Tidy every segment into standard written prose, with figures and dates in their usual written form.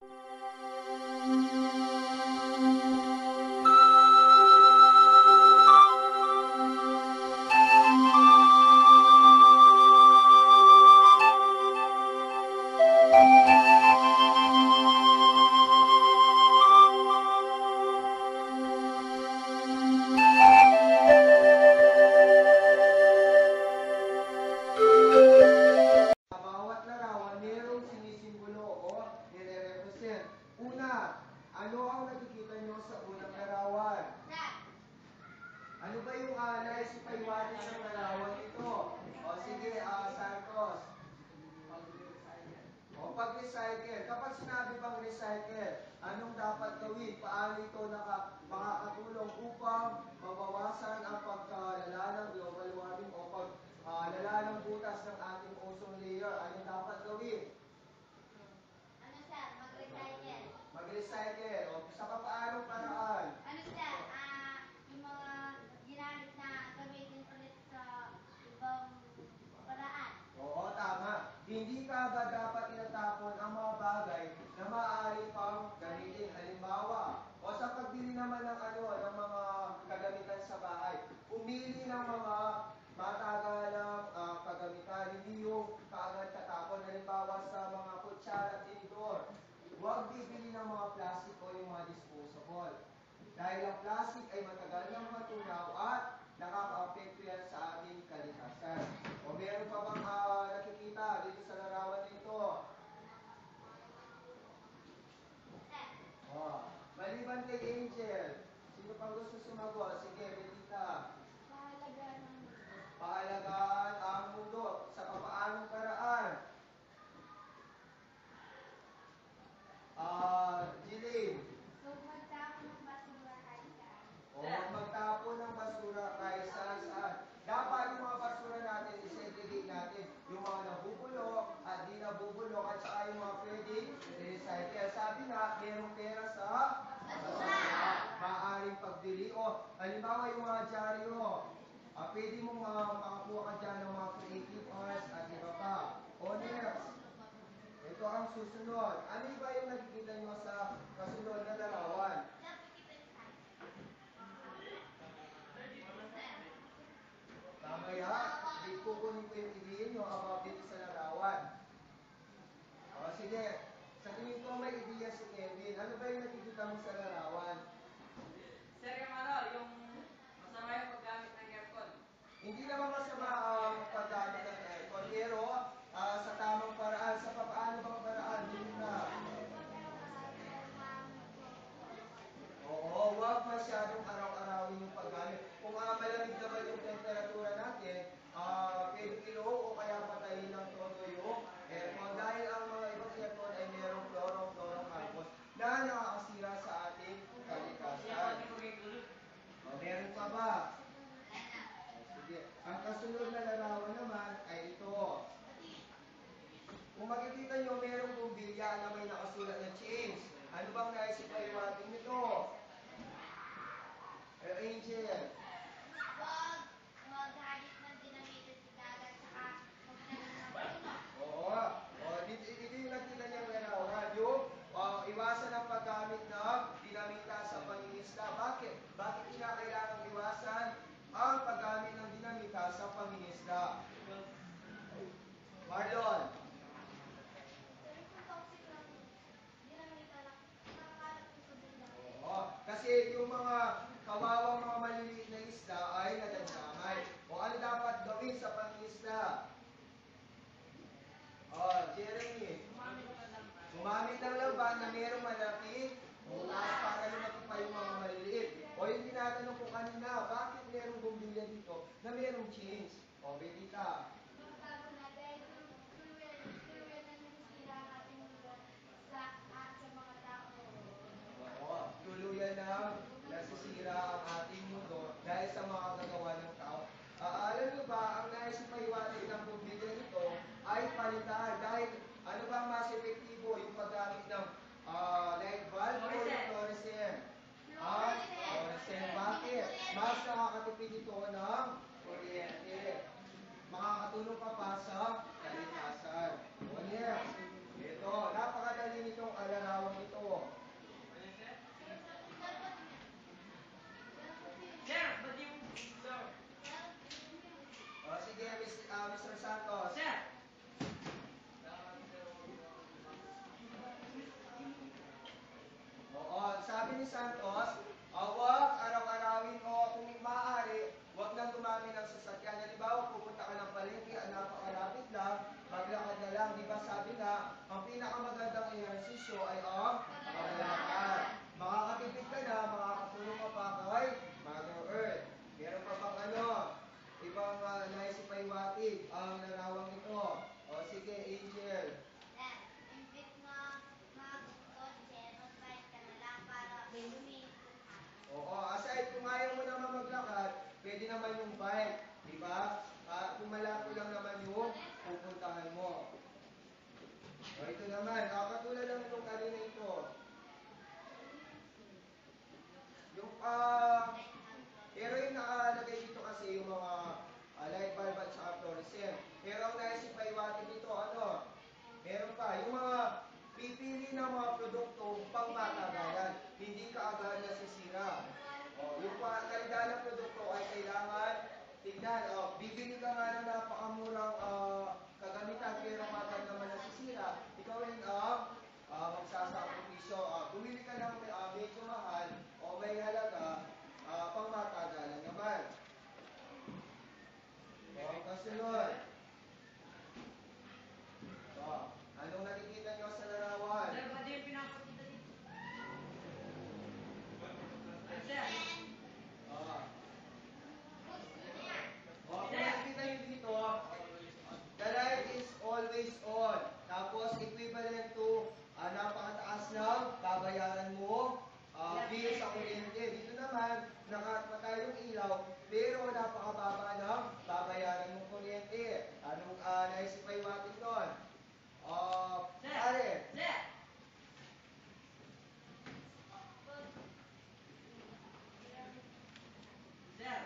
Bawat larawan, mayroong sinisimbolo o nire-represent. Una, ano ang nakikita nyo sa unang larawan? Ano ba yung nais ipaiwanan sa larawan ito? O sige, Santos. O pag-recycle. Kapag sinabi bang recycle, anong dapat gawin? Paano ito makakatulong upang mabawasan ang pagkalala ng global warming o paglalala ng butas ng ating ozone layer? Anong dapat gawin? Ano sir? Mag-recycle. Mag-recycle. O sa paanong paraan? Ano sir? Yung mga ginamit na gamitin ulit sa ibang paraan. Oo, tama. Hindi ka ba dapat tinatapon ang mga bagay na maaari pang gamitin? Halimbawa, o sa pagbili naman ng ng mga kagamitan sa bahay, pumili ng mga matagalang kagamitan, hindi yung kaagad katapon. Halimbawa sa mga kutsara at tinidor, huwag bibili ng mga plastic o yung mga disposable. Dahil ang plastic ay matagal nang matunaw at nakaka-apekto yan sa ating kalikasan. O meron pa bang nakikita dito sa larawan nito? Maliban kay Angel, sino pang gusto sumagot? Sige, Betita. Paalagaan ang mundo. Sa papaanong paraan? Jilin. Magtapon ng basura kahit saan. O magtapon ng basura kahit saan. Dapat yung mga basura natin, i-segregate natin. Yung mga nabubulok at di nabubulok at saka yung mga pwedeng recycle. Sabi nga, merong pera sa basura. Maaaring pagbili. O halimbawa yung mga dyaryo. Pwede mong makakuha ka dyan ng mga creative arts at iba pa. O next. Ito ang susunod. Ano ba yung nakikita nyo sa kasunod na larawan? Mamaya, kukunin ko yung ideya nyo about dito sa larawan. O sige, sa tingin ko may ideya si Kevin. Ano ba yung nakikita mo sa larawan? Sir, yung masama yung paggamit ng aircon. Hindi naman masama ang paggamit ng aircon, pero sa tamang paraan, sa paano bang paraan? Hindi na. Oo, huwag masyadong araw-arawin yung paggamit. Kung malamig naman yung temperatura natin, pwede o kaya patayin ng todo yung aircon. Dahil ang mga ibang aircon ay merong fluorocarbon na nakakasira sa ating kalikasan. Meron pa ba? Sige. Ang kasunod na larawan naman ay ito. Kung makikita nyo, merong bumbilya na may nakasulat na change. Ano bang naisip kayo natin nito? Angel. Huwag maghanip ng dinamitan sa dagat saka magtanim ng puno. Oo. Dito yung nakita niyang larawan. Yung iwasan ang paggamit ng dinamita sa pangingisda. Bakit? Bakit kinakailangan iwasan ang paggamit ng dinamita sa pangingisda? Marlon. Oo. Kasi yung mga kawawang mga maliliit na isda ay nadadamay. O ano dapat gawin sa pangingisda? Jeremy. Gumamit ng lamban na mayroong malaki para lumaki pa yung mga maliliit. O yung tinatanong ko kanina, bakit mayroong bumbilya dito na mayroong change? O, Betita. Oo, tuluyan na nasisira ang ating mundo dahil sa mga kagawa ng tao. Alam nyo ba, ang nais maiwanan ng bumbilya nito ay palitan dahil ano ba mas epektibo yung paggamit ng light bulb Santos, huwag araw-arawin o kung maaari, huwag nang gumamit ng sasakyan. Halimbawa, pupunta ka ng palengke, napakalapit lang, maglakad na lang. Di ba sabi nga, ang pinakamagandang ehersisyo ay ang paglalakad. Makakatipid ka na, makakatulong ka pa kay Mother Earth. Meron pa bang ibang nais ipaiwatig ang larawang ito? O sige, Angel. Sir, imbit na mag-kotse, mag-bike ka na lang para luminis yung araw. Oo, aside kung ayaw mo naman maglakad, pwede naman yung bike, di ba? Kung malapit lang naman yung pupuntahan mo. O ito naman, katulad lang itong kanina ito. Yung, pero yung nakalagay dito kasi yung mga light bulb at saka fluorescent. Pero ang naisip paiwatin dito, meron pa, yung mga pipili ng mga produktong pangmatagalan, hindi kaagad nasisira. Yung kaligalang produkto ay kailangan tignan. Bibili ka nga ng napakamurang kagamitan pero agad naman nasisira. Ikaw rin magsasakripisyo. Bumili ka ng medyo mahal o may halaga pangmatagalan naman. Ang kasunod. Anong nakikita nyo sa larawan? Sir, pwede yung pinapakita dito. Sir. Kung nakikita nyo dito, the light is always on. Tapos equivalent to napakataas ng babayaran mo bill sa kuryente. Dito naman, nakapatay yung ilaw, pero napakababa ng babayaran mo kuryente. Anong naisip pa iwatin doon? Pare. Sir. Sir.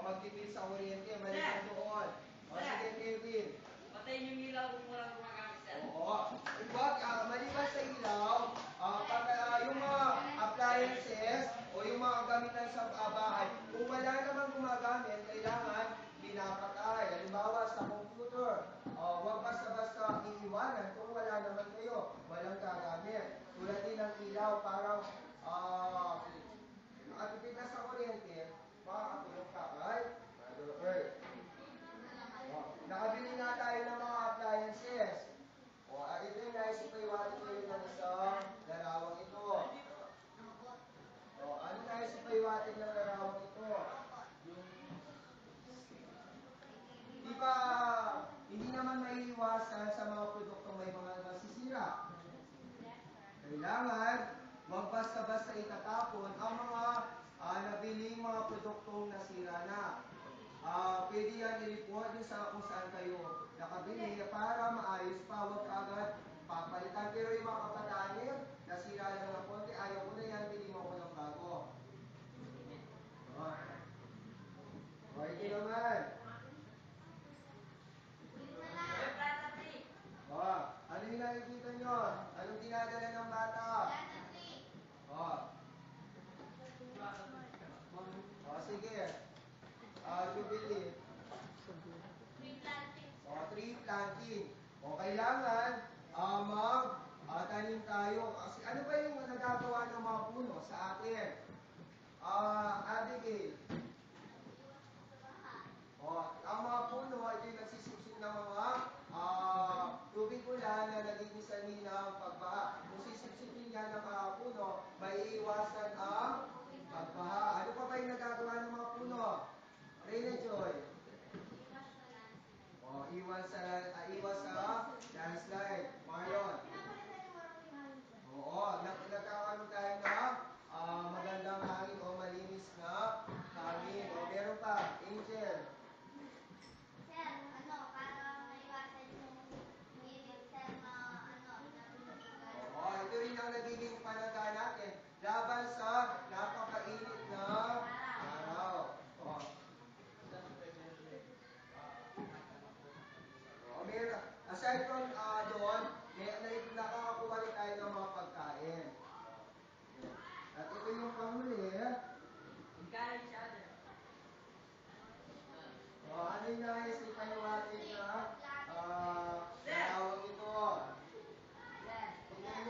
Magtipid sa kuryente, maliban doon. Sige, Kevin. Patayin yung ilaw kung walang gumagamit, sir. Huwag, maliban sa ilaw, pag yung mga appliances o yung mga gamitan sa bahay, kung wala namang gumagamit, kailangan pinapatay. Halimbawa sa computer, huwag basta-basta iiwanan kung wala naman kayo, walang gagamit. Tulad din ng ilaw, parang nakatipid na sa kuryente, makakatulong ka kay Mother Earth. Nakabili nga tayo ng mga appliances. Ito yung naisip ko iwanan ko yung isang larawang ito. Ano naisip ko iwanan ng larawang ito? Di ba, hindi naman maiiwasan sa mga produktong may mga nasisira. Kailangan, huwag basta-basta itatapon ang mga nabiling mga produktong nasira na. Pwede yan i-report din sa kung saan kayo nakabili para maayos pa, huwag agad papalitan. Pero yung mga kabataan nasira lang ng konti, ayaw ko na yan, bili mo ko ng bago. Ito naman. Ano yung nakikita nyo? Anong dinadala ng bata? Sige. Bibili. Tree planting. Kailangan tanim tayo. Kasi ano ba yung nagagawa ng mga puno sa atin? Abigail. Ang mga puno ay nagsisipsip ng mga tubig ulan na nagiging sanhi ng pagbaha. Kung sisipsipin yan ng mga puno, may iwasan ang pagbaha. Ano pa ba yung nagagawa ng mga puno? Reyna Joy. Iwas sa landslide. Marion. Nagkakaroon tayo ng magandang hangin o malinis na hangin. Meron pa, Angel. Sir, para maiwasan yung minit, sir, Ito rin ang nagiging pananda natin laban sa napakainit na araw. Aside from doon, nakakakuha rin tayo ng mga pagkain. At ito yung panghuli. Magkano siya, sir? Ano yung nais ni Paniwatin na tawag ito? Tingnan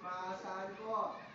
Maasahan po